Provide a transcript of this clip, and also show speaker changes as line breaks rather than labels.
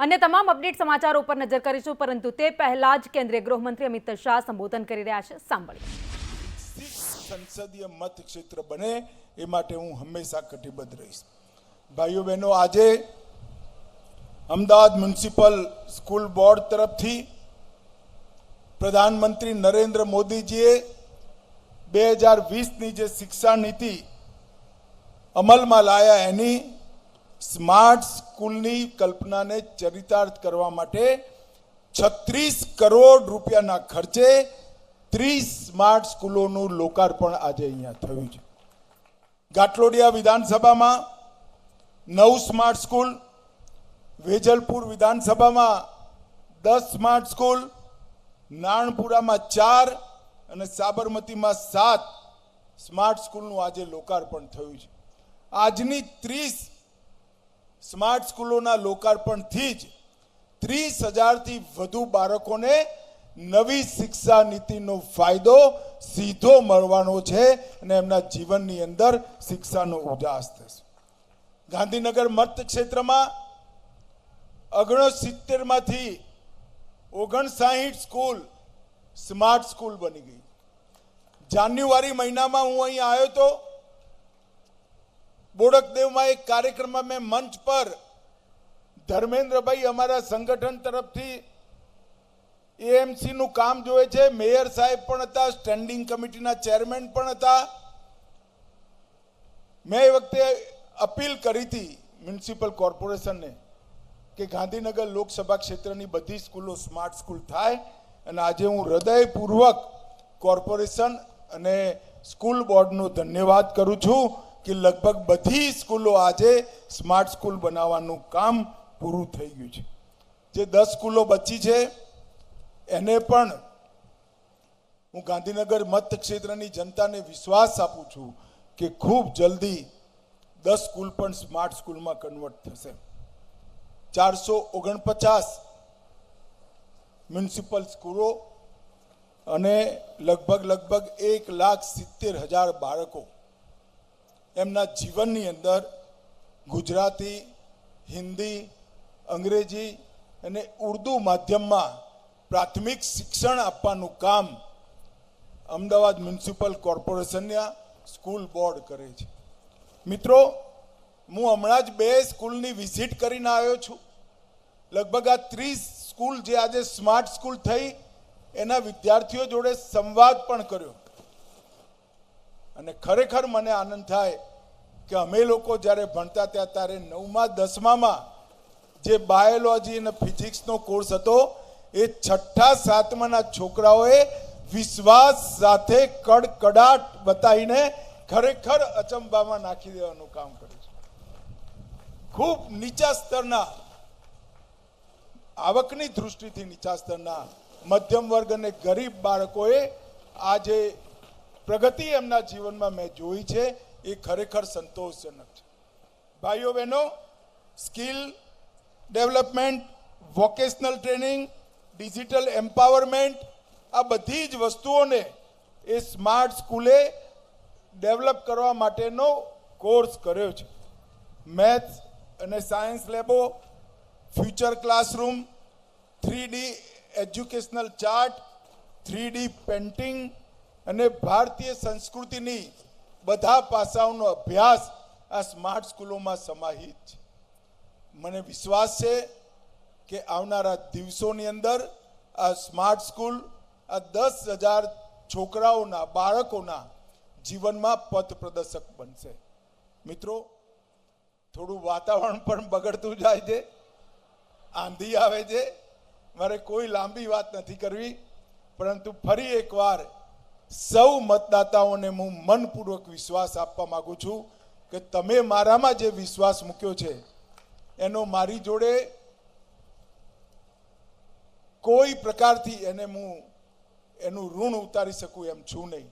अन्य तमाम अपडेट समाचारों पर नजर करीशुं, परंतु ते पहला ज केंद्रीय गृहमंत्री अमित शाह संबोधन करी रह्या छे। सांभळीए।
संसदीय मत क्षेत्र बने ए माटे हूँ हमेशा कटिबद्ध रहीश। भाईओ बहनों, आजे अमदावाद म्युनिसिपल स्कूल बोर्ड तरफथी प्रधानमंत्री नरेंद्र मोदीजीए 2020 जे शिक्षा नीति अमल में लाया एनी स्मार्ट स्कूलनी कल्पना ने चरितार्थ करवा माटे 36 करोड़ रूपियाना खर्चे 30 स्मार्ट स्कूलों लोकार्पण आज अहींया थयुं छे। घाटलोडिया विधानसभा में 9 स्मार्ट स्कूल, वेजलपुर विधानसभा में 10 स्मार्ट स्कूल, नारणपुरा में 4 और साबरमती में 7 स्मार्ट स्कूल आज लोकार्पण थयुं छे। आजनी 30 स्मार्ट स्कूलों लोकार्पण थी ज 30,000 थी वधु बाळकोने नवी शिक्षा नीति नो फायदो सीधो मळवानो छे अने एमना जीवननी अंदर शिक्षानो उजास थशे। गांधीनगर मत क्षेत्र में 69 मांथी 59 स्कूल स्मार्ट स्कूल बनी गई। जान्युआरी महीना में हूँ अहीं आयो तो बोडकदेव में एक कार्यक्रम में मंच पर धर्मेंद्र भाई अमारा संगठन तरफ थी एएमसी नु काम जोए छे, मेयर साहेब पण हता, स्टेन्डिंग कमिटी ना चेरमेन पण हता। मैं ए वखते अपील करी थी म्युनिसिपल कॉर्पोरेशन ने कि गांधीनगर लोकसभा क्षेत्र की बधी स्कूलों स्मार्ट स्कूल थाय अने आजे हूँ हृदयपूर्वक कॉर्पोरेशन अने स्कूल बोर्ड नो धन्यवाद करूँ छूं कि लगभग बधी स्कूलों आजे स्मार्ट स्कूल बनावानुं काम पूरुं थई गयुं छे। जे 10 स्कूलों बची छे एने पण हूँ गांधीनगर मत क्षेत्रनी जनताने विश्वास आपूं छूं कि खूब जल्दी 10 स्कूल पण स्मार्ट स्कूल में कन्वर्ट थशे। 449 म्युनिसिपल स्कूलों अने लगभग 1,70,000 बाळको एमना जीवननी अंदर गुजराती, हिंदी, अंग्रेजी अने उर्दू माध्यम में प्राथमिक शिक्षण आपवानुं काम अमदावाद म्युनिसिपल कॉर्पोरेशनना स्कूल बोर्ड करे छे। मित्रों, हूँ हमणां ज 2 स्कूलनी विजिट करीने आव्यो छुं। लगभग आ 30 स्कूल जे आज स्मार्ट स्कूल थई एना विद्यार्थीओ जोड़े संवाद पण कर्यो अने खरेखर मने आनंद थाय कि अमे लोको ज्यारे भणता त्या त्यारे 9मा 10मा में जे बायोलॉजी अने फिजिक्स नो कोर्स हतो ए 6ठा 7मा ना छोकराओए विश्वास साथे कड़कड़ाट बताईने खरेखर अचंबामां नाखी देवानुं काम कर्युं छे। खूब नीचा स्तरना आवकनी दृष्टिथी नीचा स्तरना मध्यम वर्ग अने गरीब बाळकोए आज प्रगति एमना जीवन में मैं जोई छे ए खरेखर संतोषजनक छे। भाईओ बहनों, skill development, vocational training, digital empowerment आ बधी ज वस्तुओने ए स्मार्ट स्कूले डेवलप करवा माटेनो कोर्स कर्यो छे। मैथ्स अने सायंस लेबो, future classroom, 3D educational chart, 3D painting अने भारतीय संस्कृतिनी बधा पासाओनो अभ्यास आ स्मार्ट स्कूलों में समाहित छे। मने विश्वास है कि आवनारा दिवसोनी अंदर आ स्मार्ट स्कूल आ 10,000 छोकराओना बाळकोना जीवन में पथ प्रदर्शक बनशे। मित्रों, थोड़ू वातावरण पण बगड़तुं जाय छे, आंधी आवे छे। मारे कोई लांबी बात नहीं करवी, परंतु फरी एक बार सौ मतदाताओं ने हूँ मनपूर्वक विश्वास आपवा मागू छूं कि तमे मारामां जे विश्वास मूक्यो छे एनो मारी जोड़े कोई प्रकारथी एने हूँ एनु ऋण उतारी सकूं एम छूं नहीं।